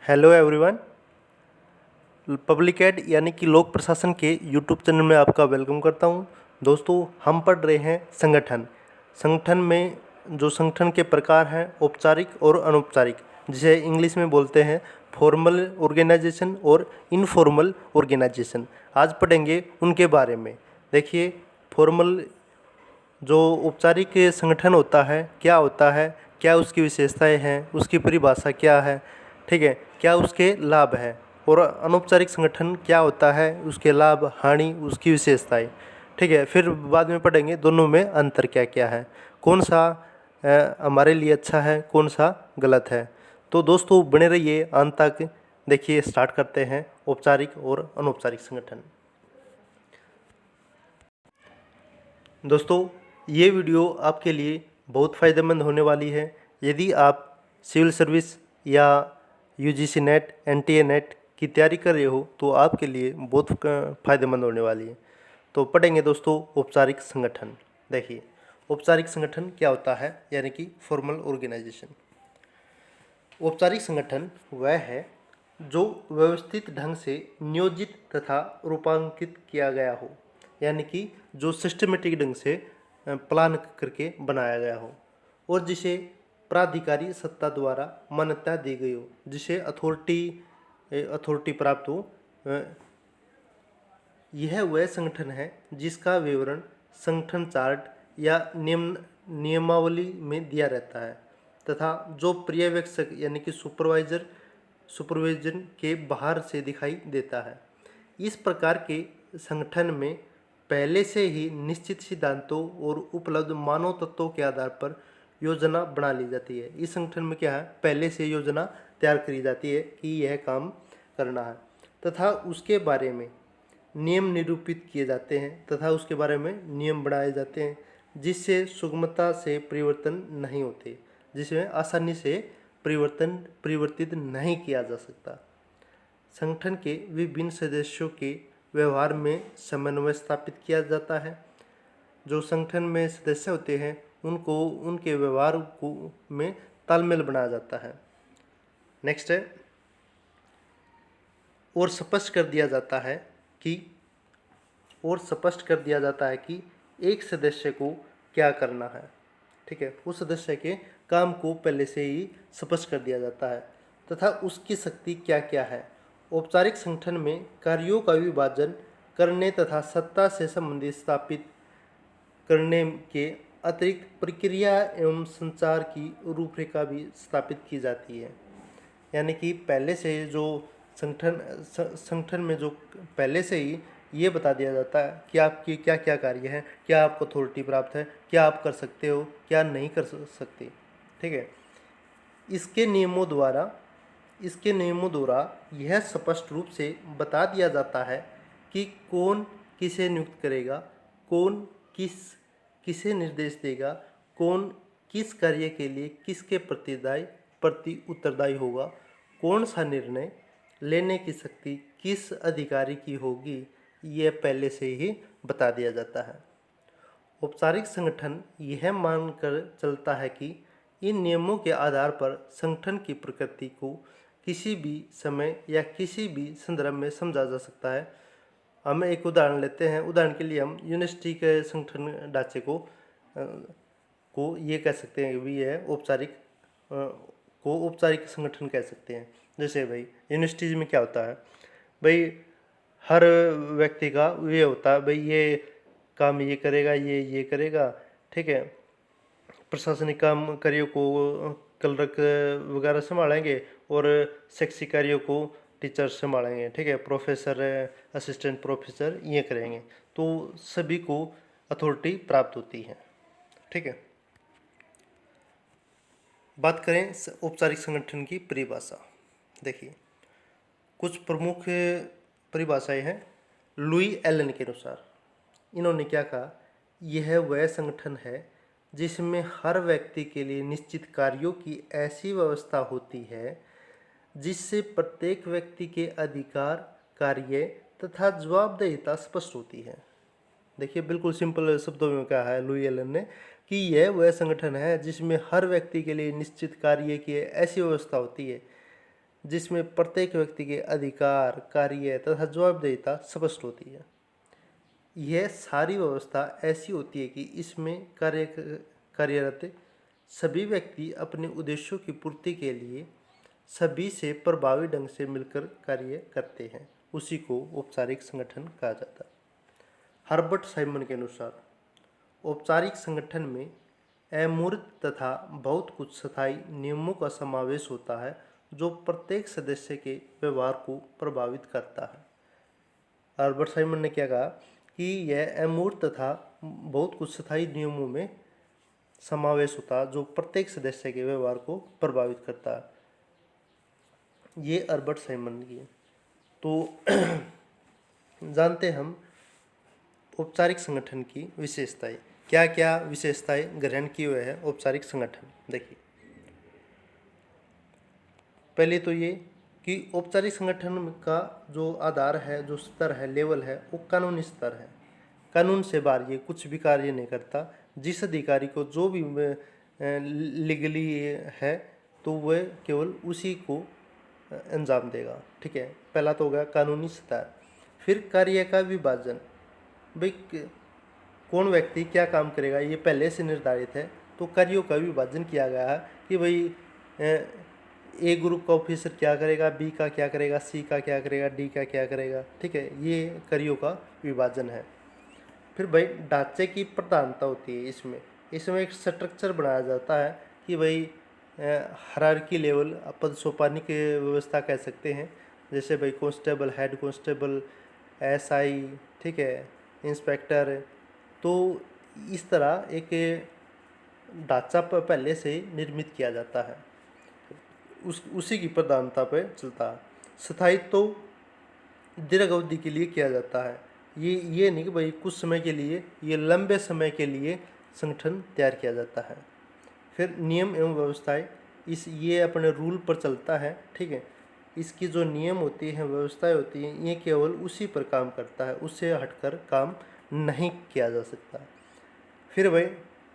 Hello everyone. Public add यानी कि लोक प्रशासन के यूट्यूब चैनल में आपका वेलकम करता हूं। दोस्तों, हम पढ़ रहे हैं संगठन में जो संगठन के प्रकार हैं औपचारिक और अनौपचारिक, जिसे इंग्लिश में बोलते हैं फॉर्मल ऑर्गेनाइजेशन और इनफॉर्मल ऑर्गेनाइजेशन। आज पढ़ेंगे उनके बारे में। देखिए, फॉर्मल जो औपचारिक संगठन होता है, क्या उसकी विशेषताएं हैं, उसकी परिभाषा क्या है, ठीक है, क्या उसके लाभ हैं, और अनौपचारिक संगठन क्या होता है, उसके लाभ हानि, उसकी विशेषताएं, ठीक है। फिर बाद में पढ़ेंगे दोनों में अंतर क्या क्या है, कौन सा हमारे लिए अच्छा है, कौन सा गलत है। तो दोस्तों, बने रहिए अंत तक। देखिए, स्टार्ट करते हैं औपचारिक और अनौपचारिक संगठन। दोस्तों, ये वीडियो आपके लिए बहुत फ़ायदेमंद होने वाली है। यदि आप सिविल सर्विस या यूजीसी नेट, एनटीए नेट की तैयारी कर रहे हो तो आपके लिए बहुत फ़ायदेमंद होने वाली है। तो पढ़ेंगे दोस्तों औपचारिक संगठन। देखिए, औपचारिक संगठन क्या होता है, यानी कि फॉर्मल ऑर्गेनाइजेशन। औपचारिक संगठन वह है जो व्यवस्थित ढंग से नियोजित तथा रूपांकित किया गया हो, यानी कि जो सिस्टमेटिक ढंग से प्लान करके बनाया गया हो, और जिसे प्राधिकारी सत्ता द्वारा मान्यता दी गई हो, जिसे अथॉरिटी प्राप्त हो। यह वह संगठन है जिसका विवरण संगठन चार्ट या नियमावली में दिया रहता है, तथा जो पर्यवेक्षक यानी कि सुपरविजन के बाहर से दिखाई देता है। इस प्रकार के संगठन में पहले से ही निश्चित सिद्धांतों और उपलब्ध मानव तत्वों के आधार पर योजना बना ली जाती है। इस संगठन में क्या है, पहले से योजना तैयार करी जाती है कि यह काम करना है, तथा उसके बारे में नियम निरूपित किए जाते हैं, तथा उसके बारे में नियम बनाए जाते हैं, जिससे सुगमता से परिवर्तन नहीं होते, जिसमें आसानी से परिवर्तित नहीं किया जा सकता। संगठन के विभिन्न सदस्यों के व्यवहार में समन्वय स्थापित किया जाता है। जो संगठन में सदस्य होते हैं उनको उनके व्यवहार को में तालमेल बनाया जाता है। नेक्स्ट है, और स्पष्ट कर दिया जाता है कि एक सदस्य को क्या करना है, ठीक है। उस सदस्य के काम को पहले से ही स्पष्ट कर दिया जाता है, तथा उसकी शक्ति क्या क्या है। औपचारिक संगठन में कार्यों का विभाजन करने तथा सत्ता से संबंधित स्थापित करने के अतिरिक्त प्रक्रिया एवं संचार की रूपरेखा भी स्थापित की जाती है। यानी कि पहले से जो संगठन में जो पहले से ही ये बता दिया जाता है कि आपकी क्या क्या कार्य है, क्या आपको अथॉरिटी प्राप्त है, क्या आप कर सकते हो, क्या नहीं कर सकते, ठीक है। इसके नियमों द्वारा यह स्पष्ट रूप से बता दिया जाता है कि कौन किसे नियुक्त करेगा, कौन किसे निर्देश देगा, कौन किस कार्य के लिए किसके प्रति उत्तरदायी होगा, कौन सा निर्णय लेने की शक्ति किस अधिकारी की होगी, यह पहले से ही बता दिया जाता है। औपचारिक संगठन यह मानकर चलता है कि इन नियमों के आधार पर संगठन की प्रकृति को किसी भी समय या किसी भी संदर्भ में समझा जा सकता है। हम एक उदाहरण लेते हैं। उदाहरण के लिए हम यूनिवर्सिटी के संगठन ढांचे को ये कह सकते हैं कि यह औपचारिक संगठन कह सकते हैं। जैसे भाई यूनिवर्सिटी में क्या होता है, भाई हर व्यक्ति का ये होता है, भाई ये काम ये करेगा, ये करेगा, ठीक है। प्रशासनिक काम कार्यों को क्लर्क वगैरह संभालेंगे और शैक्षिक कार्यों को टीचर संभालेंगे, ठीक है। प्रोफेसर, असिस्टेंट प्रोफेसर ये करेंगे, तो सभी को अथॉरिटी प्राप्त होती है, ठीक है। बात करें औपचारिक संगठन की परिभाषा। देखिए, कुछ प्रमुख परिभाषाएं हैं लुई एलन के अनुसार। इन्होंने क्या कहा, यह वह संगठन है जिसमें हर व्यक्ति के लिए निश्चित कार्यों की ऐसी व्यवस्था होती है जिससे प्रत्येक व्यक्ति के अधिकार, कार्य तथा जवाबदेहिता स्पष्ट होती है। देखिए, बिल्कुल सिंपल शब्दों में कहा है लुई एलन ने कि यह वह संगठन है जिसमें हर व्यक्ति के लिए निश्चित कार्य की ऐसी व्यवस्था होती है जिसमें प्रत्येक व्यक्ति के अधिकार, कार्य तथा जवाबदेहिता स्पष्ट होती है। यह सारी व्यवस्था ऐसी होती है कि इसमें कार्यरत सभी व्यक्ति अपने उद्देश्यों की पूर्ति के लिए सभी से प्रभावी ढंग से मिलकर कार्य करते हैं। उसी को औपचारिक संगठन कहा जाता है। हर्बर्ट साइमन के अनुसार औपचारिक संगठन में अमूर्त तथा बहुत कुछ स्थायी नियमों का समावेश होता है जो प्रत्येक सदस्य के व्यवहार को प्रभावित करता है। हर्बर्ट साइमन ने क्या कहा कि यह अमूर्त तथा बहुत कुछ स्थायी नियमों में समावेश होता है जो प्रत्येक सदस्य के व्यवहार को प्रभावित करता है। ये हर्बर्ट साइमन की है। तो जानते हम औपचारिक संगठन की विशेषताएं, क्या क्या विशेषताएं ग्रहण किए हुए हैं औपचारिक संगठन। देखिए, पहले तो ये कि औपचारिक संगठन का जो आधार है, जो स्तर है, लेवल है, वो कानूनी स्तर है। कानून से बाहर ये कुछ भी कार्य नहीं करता। जिस अधिकारी को जो भी लीगली है तो वह केवल उसी को अंजाम देगा। ठीक है, पहला तो हो गया कानूनी स्तर। फिर कार्य का विभाजन, भाई कौन व्यक्ति क्या काम करेगा ये पहले से निर्धारित है। तो कार्यों का विभाजन किया गया है कि भाई ए ग्रुप का ऑफिसर क्या करेगा, बी का क्या करेगा, सी का क्या करेगा, डी का क्या करेगा। ठीक है, ये कार्यों का विभाजन है। फिर भाई ढांचे की प्रधानता होती है। इसमें एक स्ट्रक्चर बनाया जाता है कि भाई हायरार्की लेवल, पद सोपानी की व्यवस्था कह सकते हैं। जैसे भाई कांस्टेबल, हेड कांस्टेबल, एसआई, ठीक है, इंस्पेक्टर। तो इस तरह एक ढांचा पहले से निर्मित किया जाता है, उसी की प्रधानता पर चलता है। स्थायित्व तो दीर्घ अवधि के लिए किया जाता है। ये नहीं कि भाई कुछ समय के लिए, ये लंबे समय के लिए संगठन तैयार किया जाता है। फिर नियम एवं व्यवस्थाएं, ये अपने रूल पर चलता है। ठीक है, इसकी जो नियम होती हैं, व्यवस्थाएं होती हैं, ये केवल उसी पर काम करता है, उससे हटकर काम नहीं किया जा सकता। फिर भाई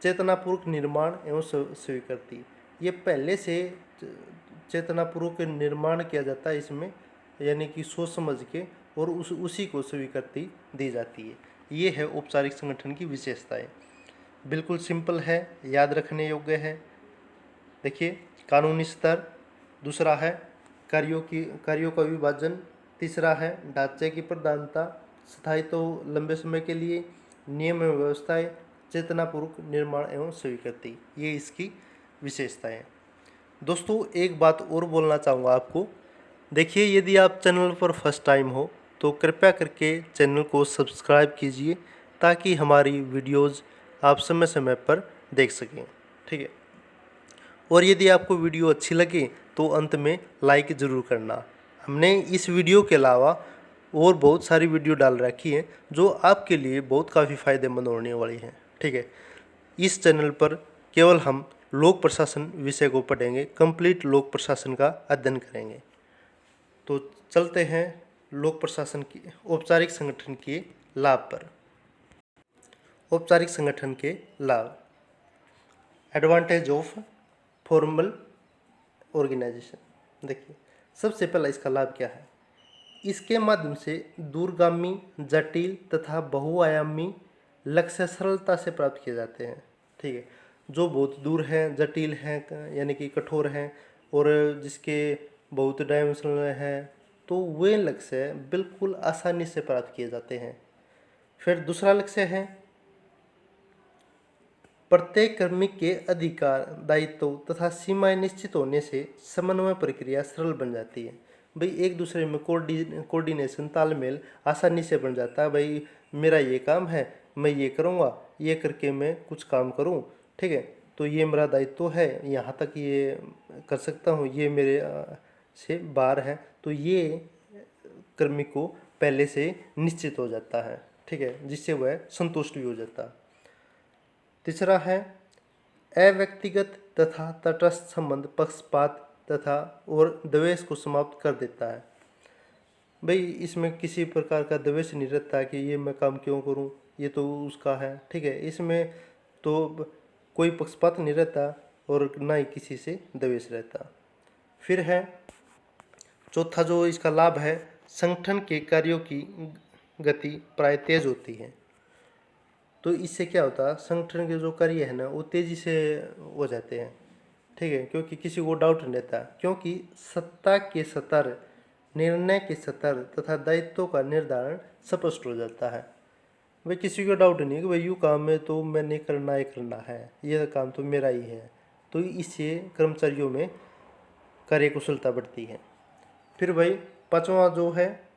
चेतनापूर्वक निर्माण एवं स्वीकृति, ये पहले से चेतनापूर्वक निर्माण किया जाता है इसमें, यानी कि सोच समझ के, और उसी को स्वीकृति दी जाती है। ये है औपचारिक संगठन की विशेषताएं। बिल्कुल सिंपल है, याद रखने योग्य है। देखिए, कानूनी स्तर, दूसरा है कार्यों का विभाजन, तीसरा है ढांचे की प्रधानता, स्थायित्व लंबे समय के लिए, नियम एवं व्यवस्थाएं, चेतनापूर्वक निर्माण एवं स्वीकृति, ये इसकी विशेषताएं। दोस्तों, एक बात और बोलना चाहूँगा आपको। देखिए, यदि आप चैनल पर फर्स्ट टाइम हो तो कृपया करके चैनल को सब्सक्राइब कीजिए ताकि हमारी वीडियोज़ आप समय समय पर देख सकें। ठीक है, और यदि आपको वीडियो अच्छी लगे तो अंत में लाइक ज़रूर करना। हमने इस वीडियो के अलावा और बहुत सारी वीडियो डाल रखी हैं जो आपके लिए बहुत काफ़ी फ़ायदेमंद होने वाली हैं। ठीक है, इस चैनल पर केवल हम लोक प्रशासन विषय को पढ़ेंगे, कंप्लीट लोक प्रशासन का अध्ययन करेंगे। तो चलते हैं लोक प्रशासन की औपचारिक संगठन के लाभ पर। औपचारिक संगठन के लाभ, एडवांटेज ऑफ फॉर्मल ऑर्गेनाइजेशन। देखिए, सबसे पहला इसका लाभ क्या है। इसके माध्यम से दूरगामी, जटिल तथा बहुआयामी लक्ष्य सरलता से प्राप्त किए जाते हैं। ठीक है, जो बहुत दूर हैं, जटिल हैं, यानी कि कठोर हैं, और जिसके बहुत डायमेंशनल हैं, तो वे लक्ष्य बिल्कुल आसानी से प्राप्त किए जाते हैं। फिर दूसरा लक्ष्य है प्रत्येक कर्मिक के अधिकार, दायित्व तथा सीमाएं निश्चित होने से समन्वय प्रक्रिया सरल बन जाती है। भाई एक दूसरे में कोऑर्डिनेशन, तालमेल आसानी से बन जाता है। भाई मेरा ये काम है, मैं ये करूँगा, ये करके मैं कुछ काम करूँ। ठीक है, तो ये मेरा दायित्व है, यहाँ तक ये कर सकता हूँ, ये मेरे से बाहर है। तो ये कर्मी को पहले से निश्चित हो जाता है। ठीक है, जिससे वह संतुष्ट भी हो जाता है। तीसरा है अव्यक्तिगत तथा तटस्थ संबंध पक्षपात तथा और द्वेष को समाप्त कर देता है। भाई इसमें किसी प्रकार का द्वेष नहीं रहता कि ये मैं काम क्यों करूं, ये तो उसका है। ठीक है, इसमें तो कोई पक्षपात नहीं रहता और ना ही किसी से द्वेष रहता। फिर है चौथा जो इसका लाभ है, संगठन के कार्यों की गति प्राय तेज होती है। तो इससे क्या होता है, संगठन के जो कार्य है ना वो तेजी से हो जाते हैं, ठीक है, क्योंकि किसी को डाउट नहीं रहता, क्योंकि सत्ता के स्तर, निर्णय के स्तर तथा दायित्वों का निर्धारण स्पष्ट हो जाता है। भाई किसी को डाउट नहीं है कि भाई यूँ काम है तो मैंने करना ही करना है, ये काम तो मेरा ही है। तो इससे कर्मचारियों में कार्यकुशलता बढ़ती है। फिर भाई पांचवा जो है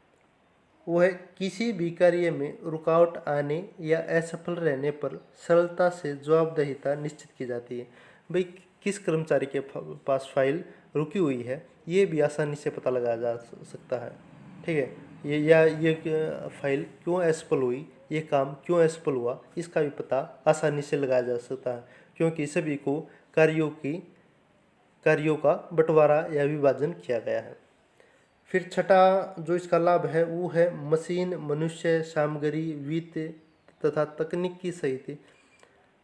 वो है, किसी भी कार्य में रुकावट आने या असफल रहने पर सरलता से जवाबदेहिता निश्चित की जाती है। भाई किस कर्मचारी के पास फाइल रुकी हुई है ये भी आसानी से पता लगाया जा सकता है, ठीक है, ये फाइल क्यों असफल हुई, ये काम क्यों असफल हुआ, इसका भी पता आसानी से लगाया जा सकता है, क्योंकि सभी को कार्यों का बंटवारा या विभाजन किया गया है। फिर छठा जो इसका लाभ है वो है, मशीन, मनुष्य, सामग्री, वित्त तथा तकनीकी सहित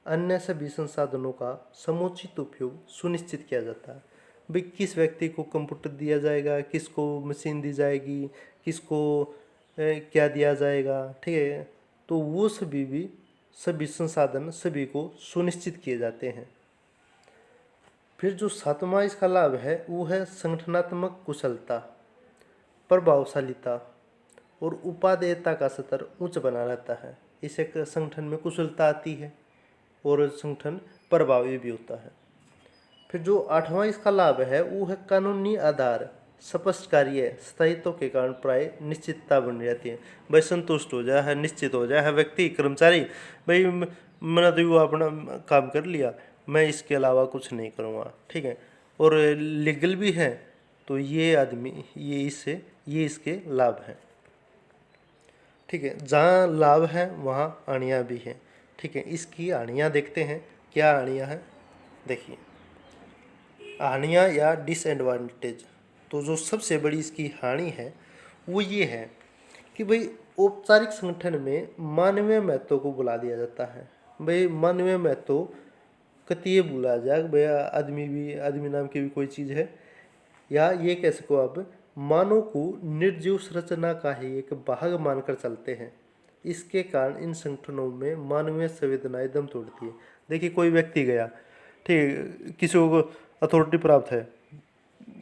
अन्य सभी संसाधनों का समुचित उपयोग सुनिश्चित किया जाता है। भाई किस व्यक्ति को कंप्यूटर दिया जाएगा, किसको मशीन दी जाएगी, किसको क्या दिया जाएगा, ठीक है, तो वो सभी संसाधन सभी को सुनिश्चित किए जाते हैं। फिर जो सातवां इसका लाभ है वो है, संगठनात्मक कुशलता, प्रभावशालीता और उपादेयता का स्तर उच्च बना रहता है। इससे संगठन में कुशलता आती है और संगठन प्रभावी भी होता है। फिर जो आठवां इसका लाभ है वो है, कानूनी आधार, स्पष्ट कार्य, स्थायित्व के कारण प्राय निश्चितता बनी रहती है। भाई संतुष्ट हो जाए है, निश्चित हो जाए है व्यक्ति, कर्मचारी, भाई मैंने तो वो अपना काम कर लिया, मैं इसके अलावा कुछ नहीं करूँगा, ठीक है, और लीगल भी है, तो ये आदमी ये इसके लाभ हैं, ठीक है। जहाँ लाभ है वहाँ हानियाँ भी हैं, ठीक है। इसकी हानियाँ देखते हैं, क्या हानियाँ हैं, देखिए हानियाँ या डिसएडवांटेज। तो जो सबसे बड़ी इसकी हानि है वो ये है कि भाई औपचारिक संगठन में मानवीय महत्व को बुला दिया जाता है। भाई मानवीय महत्व कतिये बुला जाए, भाई आदमी नाम की भी कोई चीज़ है, या ये कह सको आप, मानव को निर्जीव संरचना का ही एक भाग मानकर चलते हैं। इसके कारण इन संगठनों में मानवीय संवेदनाएं दम तोड़ती है। देखिए कोई व्यक्ति गया, ठीक, किसी को अथॉरिटी प्राप्त है,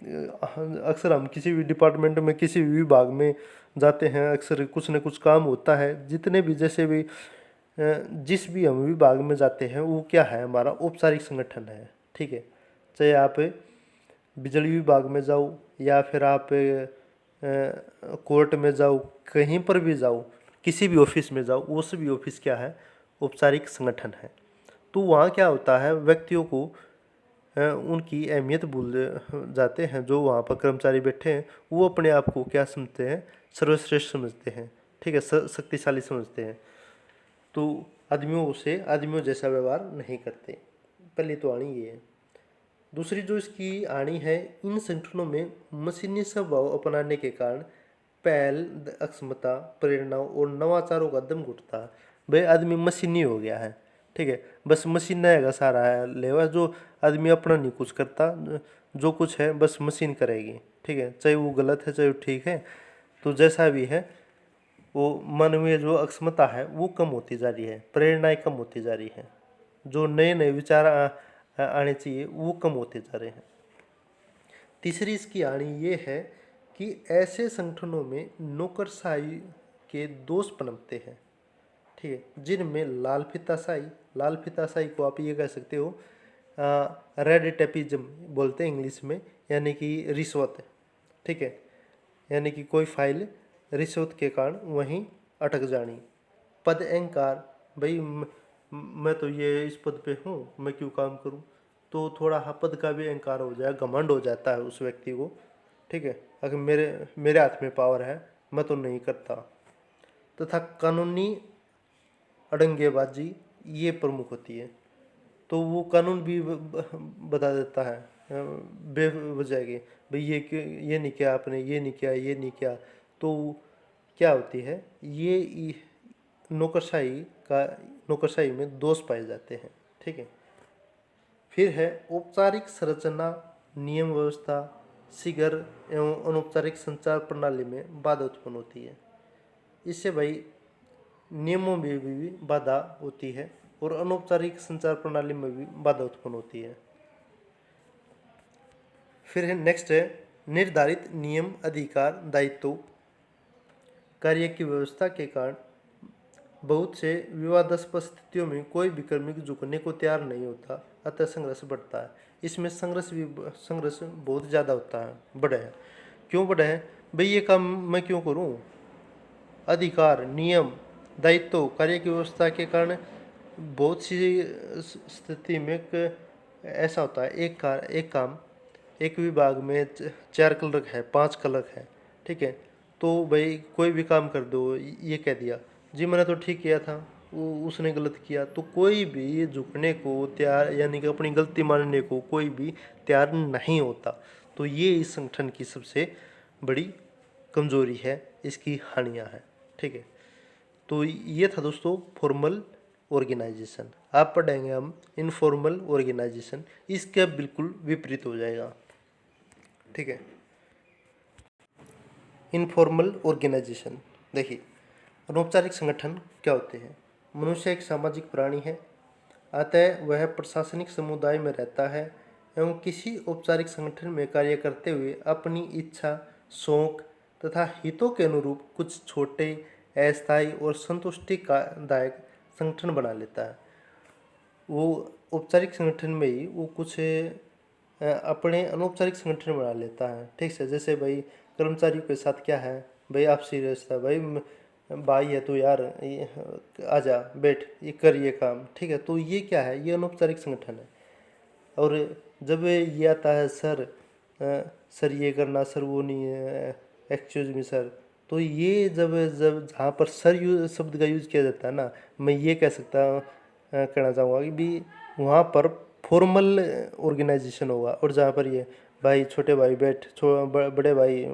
अक्सर हम किसी भी डिपार्टमेंट में किसी भी विभाग में जाते हैं, अक्सर कुछ न कुछ काम होता है, जितने भी जैसे भी जिस भी हम विभाग में जाते हैं वो क्या है, हमारा औपचारिक संगठन है, ठीक है। चाहे आप बिजली विभाग में जाओ या फिर आप कोर्ट में जाओ, कहीं पर भी जाओ, किसी भी ऑफिस में जाओ, वो सभी ऑफिस क्या है, औपचारिक संगठन है। तो वहाँ क्या होता है, व्यक्तियों को उनकी अहमियत भूल जाते हैं। जो वहाँ पर कर्मचारी बैठे हैं वो अपने आप को क्या समझते हैं, सर्वश्रेष्ठ समझते हैं, ठीक है, शक्तिशाली समझते हैं। तो आदमियों जैसा व्यवहार नहीं करते। पहली तो हानि ये है। दूसरी जो इसकी हानि है, इन संगठनों में मशीनी स्वभाव अपनाने के कारण पहल, अक्षमता, प्रेरणा और नवाचारों का दम घुटता है। भाई आदमी मशीनी हो गया है, ठीक है, बस मशीन का सहारा है लेवा, जो आदमी अपना नहीं कुछ करता, जो कुछ है बस मशीन करेगी, ठीक है, चाहे वो गलत है चाहे वो ठीक है। तो जैसा भी है वो मानवीय जो अक्षमता है वो कम होती जा रही है, प्रेरणाएं कम होती जा रही है, जो नए नए विचार आने चाहिए वो कम होते जा रहे हैं। तीसरी इसकी हानि ये है कि ऐसे संगठनों में नौकरशाही के दोष पनपते हैं, ठीक है, जिनमें लाल फीताशाही को आप ये कह सकते हो, रेड टेपिज्म बोलते हैं इंग्लिश में, यानी कि रिश्वत, ठीक है, यानी कि कोई फाइल रिश्वत के कारण वहीं अटक जानी। पद अहंकार, भाई मैं तो ये इस पद पे हूँ, मैं क्यों काम करूँ, तो थोड़ा पद का भी अहंकार हो जाए, घमंड हो जाता है उस व्यक्ति को, ठीक है, अगर मेरे हाथ में पावर है मैं तो नहीं करता। तथा कानूनी अड़ंगेबाजी ये प्रमुख होती है। तो वो कानून भी बता देता है बेवजह के, भाई ये नहीं किया आपने, ये नहीं किया, ये नहीं किया। तो क्या होती है, ये नौकरशाही में दोष पाए जाते हैं, ठीक है। फिर है औपचारिक संरचना, नियम व्यवस्था, शीघ्र एवं अनौपचारिक संचार प्रणाली में बाधा उत्पन्न होती है। इससे भाई नियमों में भी बाधा होती है और अनौपचारिक संचार प्रणाली में भी बाधा उत्पन्न होती है। फिर है नेक्स्ट है निर्धारित नियम, अधिकार, दायित्व, कार्य की व्यवस्था के कारण बहुत से विवादास्पद स्थितियों में कोई भी कार्मिक झुकने को तैयार नहीं होता, अतः संघर्ष बढ़ता है। इसमें संघर्ष बहुत ज़्यादा होता है, बढ़े है। क्यों बढ़े है भाई? ये काम मैं क्यों करूं? अधिकार, नियम, दायित्व, कार्य की व्यवस्था के कारण बहुत सी स्थिति में ऐसा होता है, एक काम एक विभाग में 4 क्लर्क है, 5 क्लर्क है, ठीक है, तो भाई कोई भी काम कर दो, ये कह दिया जी मैंने तो ठीक किया था, उसने गलत किया, तो कोई भी झुकने को तैयार यानी कि अपनी गलती मानने को कोई भी तैयार नहीं होता। तो ये इस संगठन की सबसे बड़ी कमजोरी है, इसकी हानियाँ हैं, ठीक है। तो ये था दोस्तों फॉर्मल ऑर्गेनाइजेशन। आप पढ़ेंगे हम इनफॉर्मल ऑर्गेनाइजेशन, इसका बिल्कुल विपरीत हो जाएगा, ठीक है। इनफॉर्मल ऑर्गेनाइजेशन, देखिए अनौपचारिक संगठन क्या होते हैं? मनुष्य एक सामाजिक प्राणी है, अतः वह प्रशासनिक समुदाय में रहता है एवं किसी औपचारिक संगठन में कार्य करते हुए अपनी इच्छा, शौक तथा हितों के अनुरूप कुछ छोटे, अस्थायी और संतुष्टिदायक संगठन बना लेता है। वो औपचारिक संगठन में ही वो कुछ अपने अनौपचारिक संगठन बना लेता है, ठीक है। जैसे भाई कर्मचारियों के साथ क्या है भाई, आपसी रिश्ता, भाई है तो यार आजा बैठ ये कर ये काम, ठीक है। तो ये क्या है? ये अनौपचारिक संगठन है। और जब ये आता है सर ये करना, सर वो नहीं है, एक्सक्यूज मी सर, तो ये जब जब जहाँ पर सर शब्द का यूज किया जाता है ना, मैं ये कह सकता कहना चाहूँगा कि भी वहाँ पर फॉर्मल ऑर्गेनाइजेशन होगा, और जहाँ पर ये भाई छोटे भाई बैठ, बड़े भाई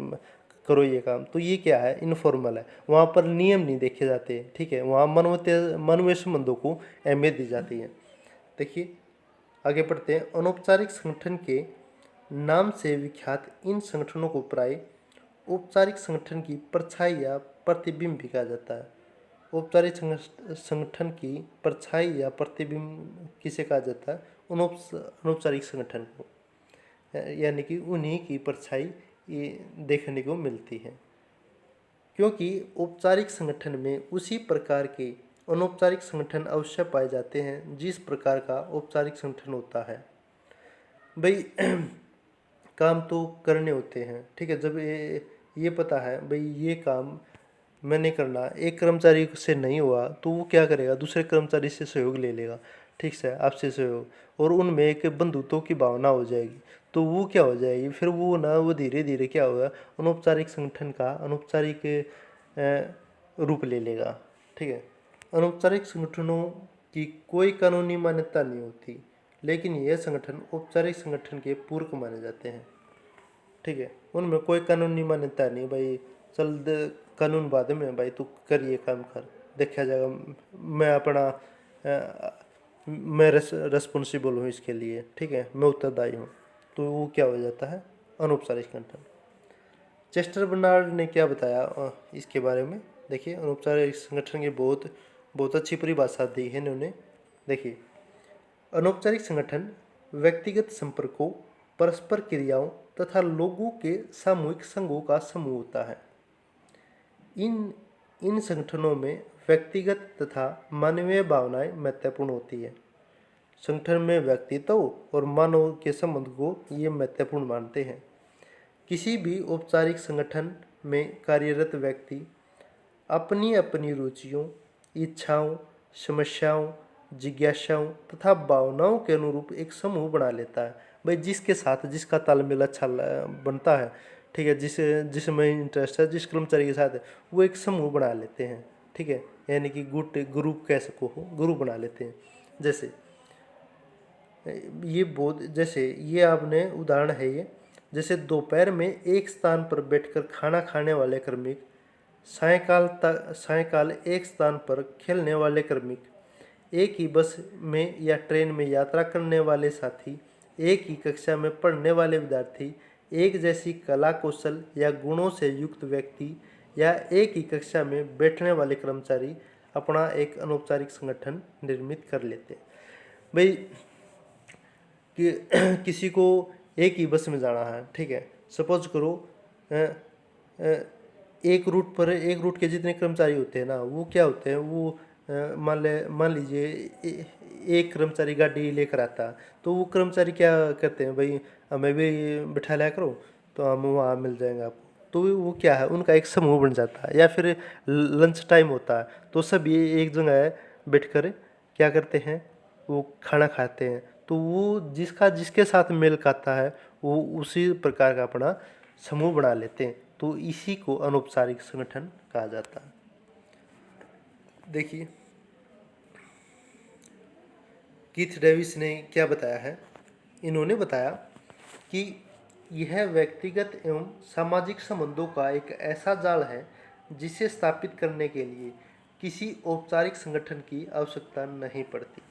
करो ये काम, तो ये क्या है? इनफॉर्मल है। वहाँ पर नियम नहीं देखे जाते, ठीक है। वहाँ मानवीय संबंधों को अहमियत दी जाती है। देखिए आगे पढ़ते हैं। अनौपचारिक संगठन के नाम से विख्यात इन संगठनों को प्राय औपचारिक संगठन की परछाई या प्रतिबिंब भी कहा जाता है। औपचारिक संगठन की परछाई या प्रतिबिंब किसे कहा जाता है? अनौपचारिक संगठन को, यानी कि उन्हीं की परछाई ये देखने को मिलती है, क्योंकि औपचारिक संगठन में उसी प्रकार के अनौपचारिक संगठन अवश्य पाए जाते हैं जिस प्रकार का औपचारिक संगठन होता है। भाई काम तो करने होते हैं, ठीक है। जब ये पता है भाई ये काम मैंने करना, एक कर्मचारी से नहीं हुआ तो वो क्या करेगा? दूसरे कर्मचारी से सहयोग ले लेगा, ठीक है, आपसे सहयोग, और उनमें एक बंधुत्व की भावना हो जाएगी। तो वो क्या हो जाएगी फिर? वो धीरे धीरे क्या होगा? अनौपचारिक संगठन का अनौपचारिक रूप ले लेगा, ठीक है। अनौपचारिक संगठनों की कोई कानूनी मान्यता नहीं होती, लेकिन यह संगठन औपचारिक संगठन के पूरक माने जाते हैं, ठीक है। उनमें कोई कानूनी मान्यता नहीं, भाई चल कानून बाद में, भाई तू कर ये काम कर, देखा जाएगा, मैं अपना मैं रेस्पॉन्सिबल हूँ इसके लिए, ठीक है, मैं उत्तरदायी हूँ। तो वो क्या हो जाता है? अनौपचारिक संगठन। चेस्टर बर्नार्ड ने क्या बताया इसके बारे में? देखिए अनौपचारिक संगठन की बहुत बहुत अच्छी परिभाषा दी है इन्होंने। देखिए अनौपचारिक संगठन व्यक्तिगत संपर्कों, परस्पर क्रियाओं तथा लोगों के सामूहिक संघों का समूह होता है। इन संगठनों में व्यक्तिगत तथा मानवीय भावनाएं महत्वपूर्ण होती है। संगठन में व्यक्तित्व और मानव के संबंध को ये महत्वपूर्ण मानते हैं। किसी भी औपचारिक संगठन में कार्यरत व्यक्ति अपनी अपनी रुचियों, इच्छाओं, समस्याओं, जिज्ञासाओं तथा भावनाओं के अनुरूप एक समूह बना लेता है। भाई जिसके साथ जिसका तालमेल अच्छा बनता है, ठीक है, जिसमें इंटरेस्ट है, जिस कर्मचारी के साथ है, वो एक समूह बना लेते हैं, ठीक है, यानी कि ग्रुप कह सको हो, ग्रुप बना लेते हैं। जैसे ये आपने उदाहरण है ये, जैसे दोपहर में एक स्थान पर बैठकर खाना खाने वाले कार्मिक, सायंकाल एक स्थान पर खेलने वाले कार्मिक, एक ही बस में या ट्रेन में यात्रा करने वाले साथी, एक ही कक्षा में पढ़ने वाले विद्यार्थी, एक जैसी कला कौशल या गुणों से युक्त व्यक्ति या एक ही कक्षा में बैठने वाले कर्मचारी अपना एक अनौपचारिक संगठन निर्मित कर लेते हैं। भाई कि किसी को एक ही बस में जाना है, ठीक है, सपोज करो एक रूट के जितने कर्मचारी होते हैं ना, वो क्या होते हैं, वो मान लीजिए एक कर्मचारी गाड़ी लेकर आता है, तो वो कर्मचारी क्या करते हैं, भाई हमें भी बिठा लिया करो तो हम वहाँ मिल जाएंगे आपको। तो वो क्या है, उनका एक समूह बन जाता है। या फिर लंच टाइम होता है तो सभी एक जगह बैठकर क्या करते हैं, वो खाना खाते हैं। तो वो जिसका जिसके साथ मेल खाता है वो उसी प्रकार का अपना समूह बना लेते हैं। तो इसी को अनौपचारिक संगठन कहा जाता है। देखिए कीथ डेविस ने क्या बताया है, इन्होंने बताया कि यह व्यक्तिगत एवं सामाजिक संबंधों का एक ऐसा जाल है जिसे स्थापित करने के लिए किसी औपचारिक संगठन की आवश्यकता नहीं पड़ती।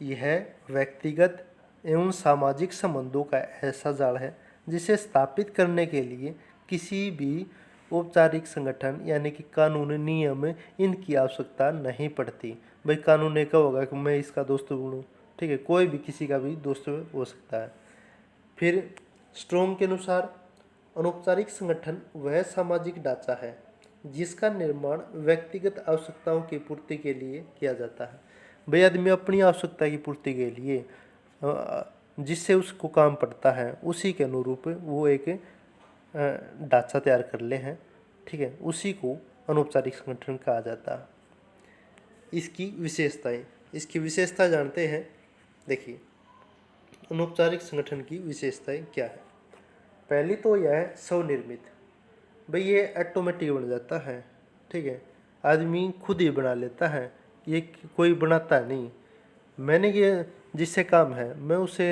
यह व्यक्तिगत एवं सामाजिक संबंधों का ऐसा जाल है जिसे स्थापित करने के लिए किसी भी औपचारिक संगठन यानी कि कानून नियम इनकी आवश्यकता नहीं पड़ती। भाई कानून ने कहा होगा कि मैं इसका दोस्त बनूं, ठीक है, कोई भी किसी का भी दोस्त हो सकता है। फिर स्ट्रोंग के अनुसार अनौपचारिक संगठन वह सामाजिक ढांचा है जिसका निर्माण व्यक्तिगत आवश्यकताओं की पूर्ति के लिए किया जाता है। भाई आदमी अपनी आवश्यकता की पूर्ति के लिए जिससे उसको काम पड़ता है उसी के अनुरूप वो एक ढांचा तैयार कर ले हैं, ठीक है, उसी को अनौपचारिक संगठन कहा जाता है। इसकी विशेषता जानते हैं। देखिए अनौपचारिक संगठन की विशेषताएं क्या है। पहली तो यह है स्वनिर्मित। भाई ये ऑटोमेटिक बन जाता है, ठीक है, आदमी खुद ही बना लेता है, ये कोई बनाता नहीं। मैंने ये जिससे काम है मैं उसे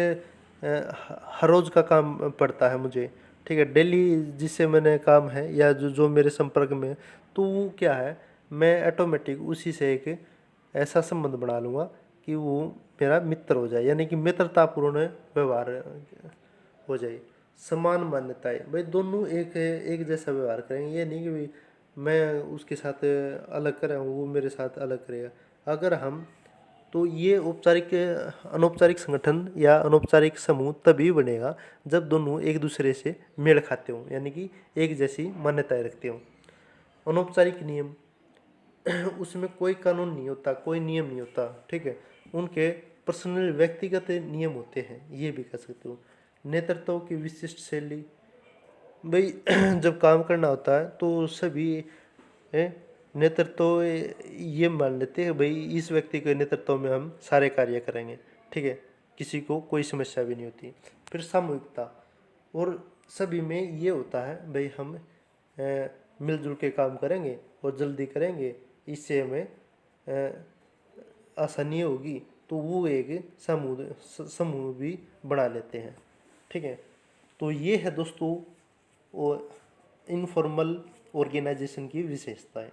हर रोज़ का काम पड़ता है मुझे, ठीक है, डेली जिससे मैंने काम है या जो जो मेरे संपर्क में, तो वो क्या है, मैं ऑटोमेटिक उसी से एक ऐसा संबंध बना लूँगा कि वो मेरा मित्र हो जाए, यानी कि मित्रतापूर्ण व्यवहार हो जाए। समान मान्यताएं, भाई दोनों एक जैसा व्यवहार करेंगे, ये नहीं कि भाई मैं उसके साथ अलग कर रहा हूँ वो मेरे साथ अलग करेगा। अगर हम तो ये अनौपचारिक संगठन या अनौपचारिक समूह तभी बनेगा जब दोनों एक दूसरे से मेल खाते हों, यानी कि एक जैसी मान्यताएं रखते हों। अनौपचारिक नियम उसमें कोई कानून नहीं होता, कोई नियम नहीं होता, ठीक है, उनके पर्सनल व्यक्तिगत नियम होते हैं, ये भी कह सकते हो। नेतृत्व की विशिष्ट शैली, भाई जब काम करना होता है तो सभी नेतृत्व ये मान लेते हैं भाई इस व्यक्ति के नेतृत्व में हम सारे कार्य करेंगे, ठीक है, किसी को कोई समस्या भी नहीं होती। फिर सामूहिकता, और सभी में ये होता है भाई हम मिलजुल के काम करेंगे और जल्दी करेंगे, इससे हमें आसानी होगी, तो वो एक समूह भी बना लेते हैं, ठीक है। तो ये है दोस्तों इनफॉर्मल ऑर्गेनाइजेशन की विशेषताएं।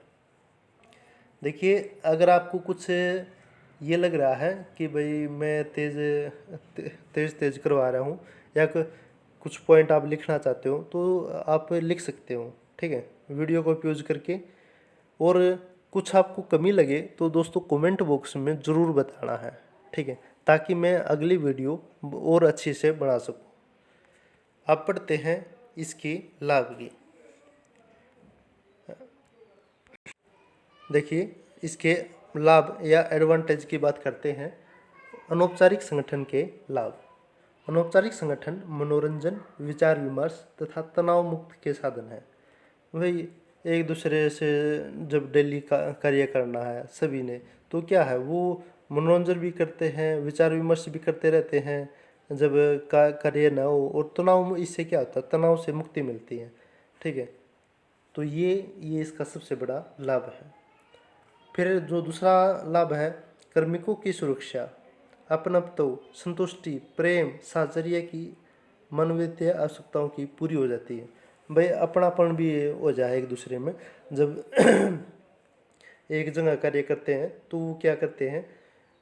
देखिए अगर आपको कुछ ये लग रहा है कि भाई मैं तेज करवा रहा हूँ या कुछ पॉइंट आप लिखना चाहते हो तो आप लिख सकते हो, ठीक है, वीडियो को उपयोग करके। और कुछ आपको कमी लगे तो दोस्तों कमेंट बॉक्स में ज़रूर बताना है, ठीक है, ताकि मैं अगली वीडियो और अच्छी से बना सकूँ। अब पढ़ते हैं इसकी लाभ की। देखिए इसके लाभ या एडवांटेज की बात करते हैं। अनौपचारिक संगठन के लाभ। अनौपचारिक संगठन मनोरंजन, विचार विमर्श तथा तनाव मुक्त के साधन है। वही एक दूसरे से जब डेली का कार्य करना है सभी ने, तो क्या है वो मनोरंजन भी करते हैं, विचार विमर्श भी करते रहते हैं जब कार्य ना हो, और तनाव इससे क्या होता है, तनाव से मुक्ति मिलती है, ठीक है। तो ये इसका सबसे बड़ा लाभ है। फिर जो दूसरा लाभ है, कार्मिकों की सुरक्षा, अपनत्व, संतुष्टि, प्रेम, साहचर्य की मानवीय आवश्यकताओं की पूरी हो जाती है। भाई अपनापन भी हो जाए एक दूसरे में। जब एक जगह कार्य करते हैं तो वो क्या करते हैं,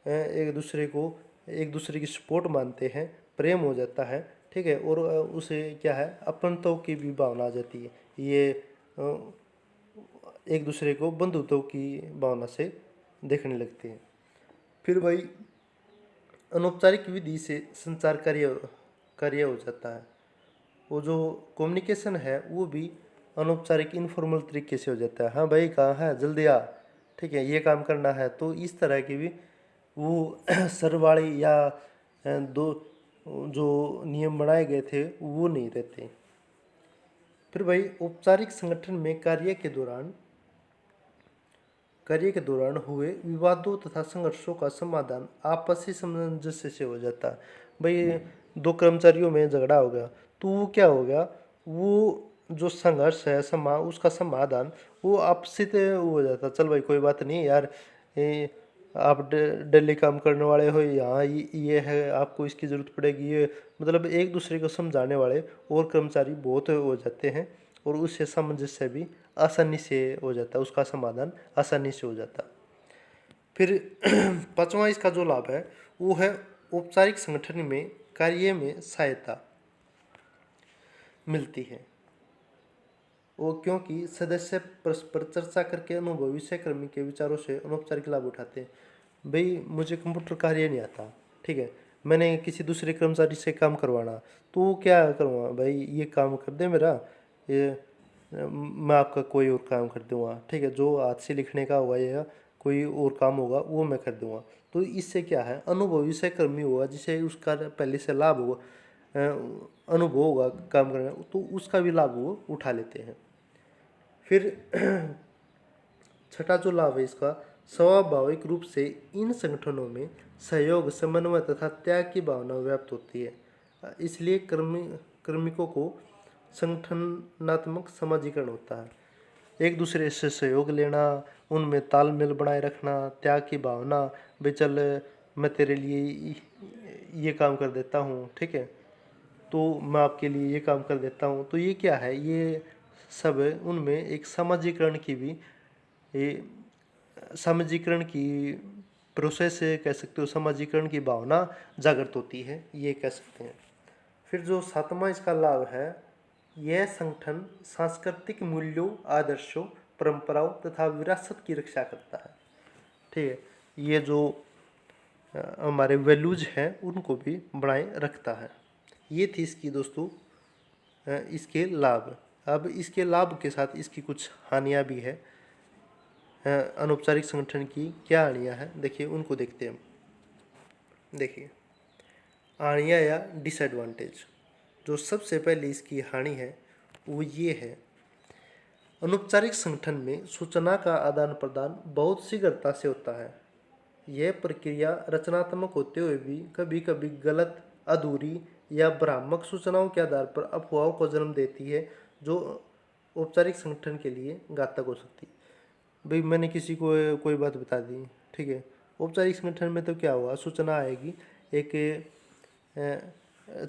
एक दूसरे की सपोर्ट मानते हैं, प्रेम हो जाता है, ठीक है, और उसे क्या है, अपनत्व की भी भावना आ जाती है। ये एक दूसरे को बंधुत्व की भावना से देखने लगते हैं। फिर भाई अनौपचारिक विधि से संचार कार्य हो जाता है। वो जो कम्युनिकेशन है वो भी अनौपचारिक इनफॉर्मल तरीके से हो जाता है। हाँ भाई कहाँ है, जल्दी आ, ठीक है ये काम करना है। तो इस तरह की भी वो सरवाड़ी या दो जो नियम बनाए गए थे वो नहीं रहते। फिर भाई औपचारिक संगठन में कार्य के दौरान हुए विवादों तथा संघर्षों का समाधान आपसी सामंजस्य से हो जाता है। भाई दो कर्मचारियों में झगड़ा हो गया तो वो क्या हो गया, वो जो संघर्ष है उसका समाधान वो आपसी तय हो जाता। चल भाई कोई बात नहीं यार, आप डेली काम करने वाले हो, यहाँ ये है आपको इसकी ज़रूरत पड़ेगी, ये मतलब एक दूसरे को समझाने वाले और कर्मचारी बहुत हो जाते हैं और उससे सामंजस्य भी आसानी से हो जाता है, उसका समाधान आसानी से हो जाता है। फिर पांचवा इसका जो लाभ है वो है औपचारिक संगठन में कार्य में सहायता मिलती है। वो क्योंकि सदस्य परस्पर चर्चा करके अनुभवी सहकर्मी के विचारों से अनौपचारिक लाभ उठाते हैं। भाई मुझे कंप्यूटर कार्य नहीं आता, ठीक है, मैंने किसी दूसरे कर्मचारी से काम करवाना, तो क्या करूँगा भाई, ये काम कर दे मेरा, ये मैं आपका कोई और काम कर दूंगा, ठीक है, जो हाथ से लिखने का होगा या कोई और काम होगा वो मैं कर दूंगा। तो इससे क्या है, अनुभवी सहकर्मी होगा जिसे उसका पहले से लाभ होगा, अनुभव होगा काम करने का, तो उसका भी लाभ वो उठा लेते हैं। फिर छठा जो लाभ है इसका, स्वाभाविक रूप से इन संगठनों में सहयोग, समन्वय तथा त्याग की भावना व्याप्त होती है। इसलिए कार्मिकों को संगठनात्मक समाजीकरण होता है। एक दूसरे से सहयोग लेना, उनमें तालमेल बनाए रखना, त्याग की भावना, भाई चल मैं तेरे लिए ये काम कर देता हूँ, ठीक है, तो मैं आपके लिए ये काम कर देता हूँ। तो ये क्या है, ये सब उनमें एक समाजीकरण की भी, ये समाजीकरण की प्रोसेस कह सकते हो, समाजीकरण की भावना जागृत होती है, ये कह सकते हैं। फिर जो सातवां इसका लाभ है, यह संगठन सांस्कृतिक मूल्यों, आदर्शों, परंपराओं तथा विरासत की रक्षा करता है। ठीक है, ये जो हमारे वैल्यूज हैं उनको भी बनाए रखता है। ये थी इसकी दोस्तों इसके लाभ। अब इसके लाभ के साथ इसकी कुछ हानियाँ भी है। अनौपचारिक संगठन की क्या हानियाँ हैं, देखिए उनको देखते हैं। देखिए हानियाँ या डिसएडवांटेज, जो सबसे पहले इसकी हानि है वो ये है, अनौपचारिक संगठन में सूचना का आदान प्रदान बहुत शीघ्रता से होता है। यह प्रक्रिया रचनात्मक होते हुए भी कभी कभी गलत, अधूरी या भ्रामक सूचनाओं के आधार पर अफवाहों को जन्म देती है, जो औपचारिक संगठन के लिए घातक हो सकती है। भाई मैंने किसी को कोई बात बता दी, ठीक है, औपचारिक संगठन में तो क्या हुआ, सूचना आएगी एक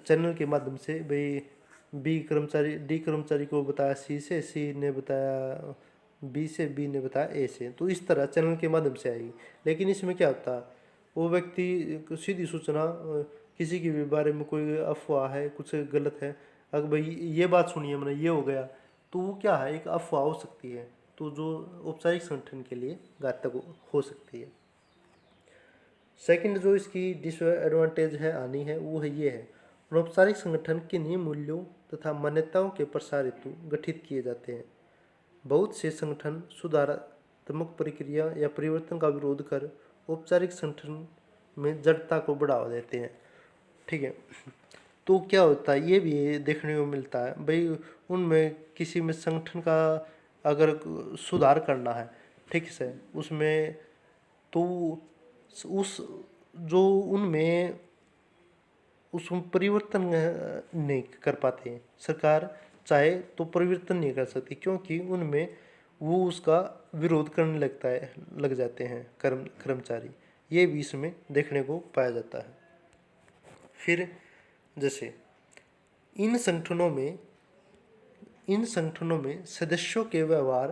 चैनल के माध्यम से, भाई डी कर्मचारी को बताया सी से, सी ने बताया बी से, बी ने बताया ए से, तो इस तरह चैनल के माध्यम से आएगी। लेकिन इसमें क्या होता है, वो व्यक्ति सीधी सूचना किसी के भी बारे में कोई अफवाह है, कुछ गलत है, अगर भाई ये बात सुनिए मैंने ये हो गया, तो वो क्या है, एक अफवाह हो सकती है, तो जो औपचारिक संगठन के लिए घातक हो सकती है। सेकंड जो इसकी डिसएडवांटेज है, हानि है, वो है ये है, अनौपचारिक संगठन किन्हीं मूल्यों तथा मान्यताओं के प्रसार हेतु गठित किए जाते हैं। बहुत से संगठन सुधारात्मक प्रक्रिया या परिवर्तन का विरोध कर औपचारिक संगठन में जड़ता को बढ़ावा देते हैं। ठीक है, तो क्या होता है, ये भी देखने को मिलता है, भाई उनमें किसी में संगठन का अगर सुधार करना है, ठीक से उसमें, तो उस जो उनमें उसमें परिवर्तन नहीं कर पाते हैं, सरकार चाहे तो परिवर्तन नहीं कर सकती, क्योंकि उनमें वो उसका विरोध करने लग जाते हैं कर्मचारी। ये भी इसमें देखने को पाया जाता है। फिर जैसे इन संगठनों में सदस्यों के व्यवहार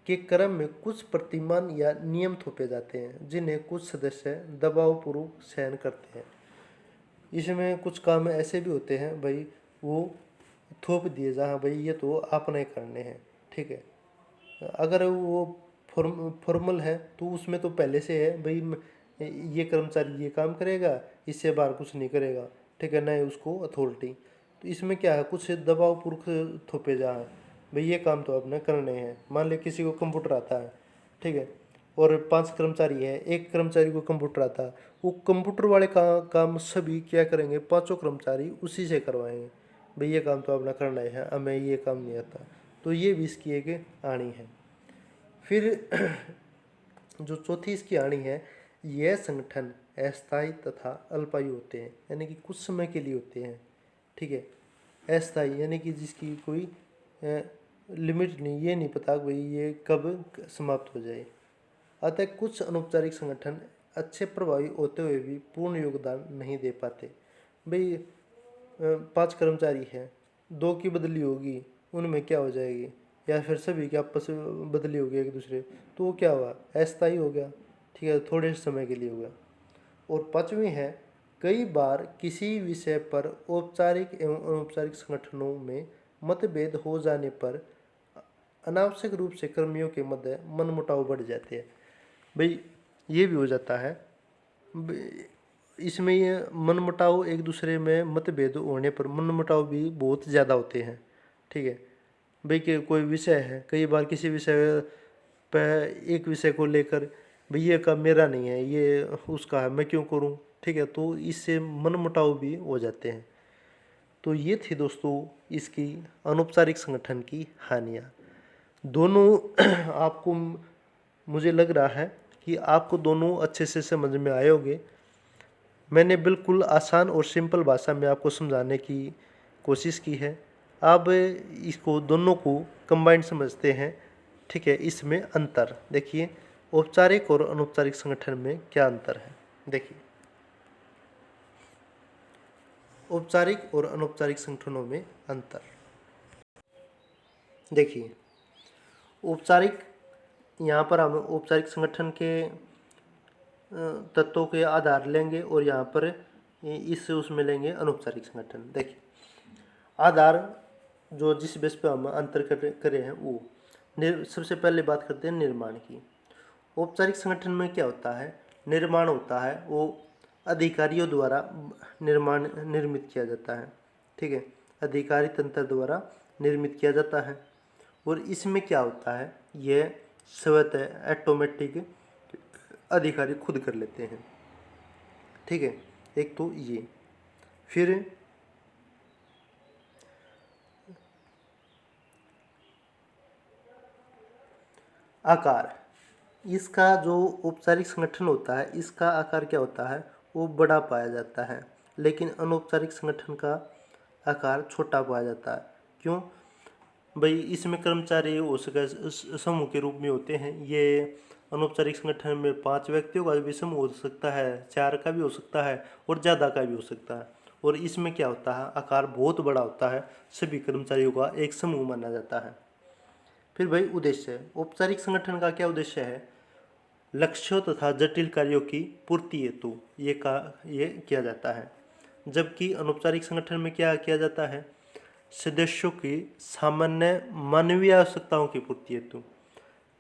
के क्रम में कुछ प्रतिमान या नियम थोपे जाते हैं, जिन्हें कुछ सदस्य दबावपूर्वक सहन करते हैं। इसमें कुछ काम ऐसे भी होते हैं भाई, वो थोप दिए जहाँ भाई ये तो आपने करने हैं, ठीक है। अगर वो फॉर्मल है तो उसमें तो पहले से है भाई, ये कर्मचारी ये काम करेगा, इससे बाहर कुछ नहीं करेगा, ठीक है, ना ही उसको अथॉरिटी। तो इसमें क्या है, कुछ दबाव पूर्वक थोपे जा है भाई ये काम तो आपने करने हैं। मान लिया किसी को कंप्यूटर आता है, ठीक है, और 5 कर्मचारी है, एक कर्मचारी को कंप्यूटर आता है, वो कंप्यूटर वाले काम सभी क्या करेंगे, पांचों कर्मचारी उसी से करवाएंगे भाई ये काम तो आपने करना है, हमें ये काम नहीं आता। तो ये भी इसकी एक आनी है। फिर जो चौथी इसकी आनी है, यह संगठन अस्थायी तथा अल्पायु होते हैं, यानी कि कुछ समय के लिए होते हैं, ठीक है। अस्थायी यानी कि जिसकी कोई लिमिट नहीं, ये नहीं पता भाई ये कब समाप्त हो जाए। अतः कुछ अनौपचारिक संगठन अच्छे प्रभावी होते हुए भी पूर्ण योगदान नहीं दे पाते। भाई 5 कर्मचारी हैं, 2 की बदली होगी, उनमें क्या हो जाएगी, या फिर सभी की आपस में बदली होगी एक दूसरे, तो वो क्या हुआ, अस्थायी हो गया, ठीक है, थोड़े समय के लिए हो गया। और 5वीं है, कई बार किसी विषय पर औपचारिक एवं अनौपचारिक संगठनों में मतभेद हो जाने पर अनावश्यक रूप से कर्मियों के मध्य मनमुटाव बढ़ जाते हैं। भाई ये भी हो जाता है, इसमें ये मनमुटाव एक दूसरे में मतभेद होने पर मनमुटाव भी बहुत ज़्यादा होते हैं, ठीक है। भाई कि कोई विषय है, कई बार किसी विषय पर एक विषय को लेकर भाई ये काम मेरा नहीं है, ये उसका है, मैं क्यों करूं, ठीक है, तो इससे मनमुटाव भी हो जाते हैं। तो ये थी दोस्तों इसकी अनौपचारिक संगठन की हानियाँ। दोनों आपको, मुझे लग रहा है कि आपको दोनों अच्छे से समझ में आए होंगे। मैंने बिल्कुल आसान और सिंपल भाषा में आपको समझाने की कोशिश की है। आप इसको दोनों को कंबाइंड समझते हैं, ठीक है। इसमें अंतर देखिए, औपचारिक और अनौपचारिक संगठन में क्या अंतर है। देखिए, औपचारिक और अनौपचारिक संगठनों में अंतर देखिए। औपचारिक, यहाँ पर हम औपचारिक संगठन के तत्वों के आधार लेंगे और यहाँ पर इससे उसमें लेंगे अनौपचारिक संगठन। देखिए, आधार जो जिस बेस पे हम अंतर करे हैं वो सबसे पहले बात करते हैं निर्माण की। औपचारिक संगठन में क्या होता है, निर्माण होता है, वो अधिकारियों द्वारा निर्मित किया जाता है, ठीक है, अधिकारी तंत्र द्वारा निर्मित किया जाता है। और इसमें क्या होता है, यह स्वतः ऑटोमेटिक अधिकारी खुद कर लेते हैं, ठीक है। एक तो ये, फिर आकार, इसका जो औपचारिक संगठन होता है इसका आकार क्या होता है, वो बड़ा पाया जाता है, लेकिन अनौपचारिक संगठन का आकार छोटा पाया जाता है। क्यों भाई, इसमें कर्मचारी हो सके समूह के रूप में होते हैं। ये अनौपचारिक संगठन में 5 व्यक्तियों का भी समूह हो सकता है, 4 का भी हो सकता है और ज़्यादा का भी हो सकता है। और इसमें क्या होता है, आकार बहुत बड़ा होता है, सभी कर्मचारियों का एक समूह माना जाता है। फिर भाई उद्देश्य, औपचारिक संगठन का क्या उद्देश्य है, लक्ष्यों तथा जटिल कार्यों की पूर्ति हेतु ये किया जाता है। जबकि अनौपचारिक संगठन में क्या किया जाता है, सदस्यों की सामान्य मानवीय आवश्यकताओं की पूर्ति हेतु,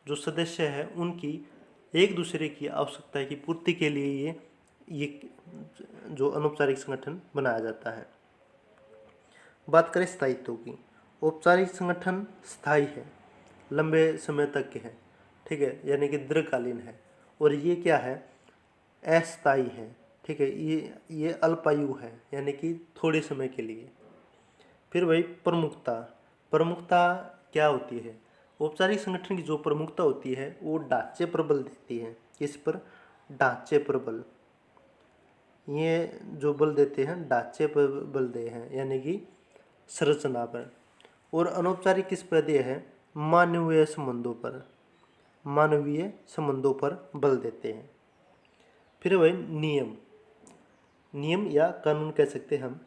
जो सदस्य हैं उनकी एक दूसरे की आवश्यकता की पूर्ति के लिए ये जो अनौपचारिक संगठन बनाया जाता है। बात करें स्थायित्व की, औपचारिक संगठन स्थायी है, लंबे समय तक के हैं, ठीक है, यानी कि दीर्घकालीन है। और ये क्या है, अस्थायी है, ठीक है, ये अल्पायु है, यानी कि थोड़े समय के लिए। फिर भाई प्रमुखता, प्रमुखता क्या होती है, औपचारिक संगठन की जो प्रमुखता होती है वो ढांचे पर बल देती है। किस पर, ढांचे पर बल, ये जो बल देते हैं ढांचे पर बल दे हैं, यानी कि संरचना पर। और अनौपचारिक किस पर दे है, मानवीय संबंधों पर, मानवीय संबंधों पर बल देते हैं। फिर भाई नियम, नियम या कानून कह सकते हैं हम।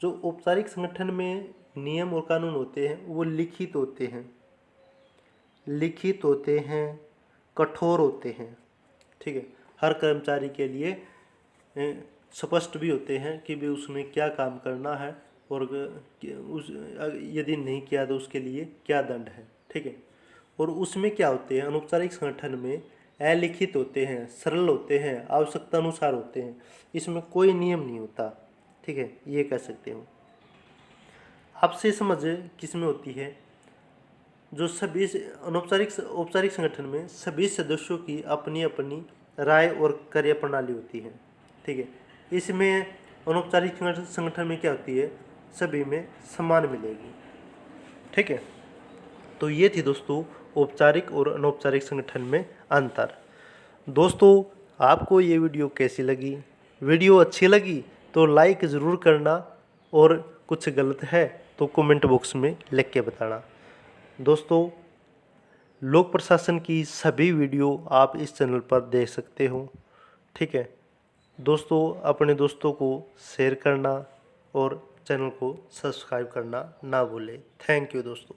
जो औपचारिक संगठन में नियम और कानून होते हैं वो लिखित होते हैं, लिखित होते हैं, कठोर होते हैं, ठीक है। हर कर्मचारी के लिए स्पष्ट भी होते हैं कि भी उसमें क्या काम करना है और यदि नहीं किया तो उसके लिए क्या दंड है। ठीक है। और उसमें क्या होते हैं, अनौपचारिक संगठन में अलिखित होते हैं, सरल होते हैं, आवश्यकता अनुसार होते हैं, इसमें कोई नियम नहीं होता। ठीक है, ये कह सकते हो। आपसे समझ किस में होती है, जो सभी औपचारिक संगठन में सभी सदस्यों की अपनी अपनी राय और कार्य प्रणाली होती है। ठीक है। इसमें अनौपचारिक संगठन में क्या होती है, सभी में समान मिलेगी। ठीक है। तो ये थी दोस्तों औपचारिक और अनौपचारिक संगठन में अंतर। दोस्तों, आपको ये वीडियो कैसी लगी? वीडियो अच्छी लगी तो लाइक ज़रूर करना, और कुछ गलत है तो कमेंट बॉक्स में लिख के बताना। दोस्तों, लोक प्रशासन की सभी वीडियो आप इस चैनल पर देख सकते हो। ठीक है दोस्तों, अपने दोस्तों को शेयर करना और चैनल को सब्सक्राइब करना ना भूलें। थैंक यू दोस्तों।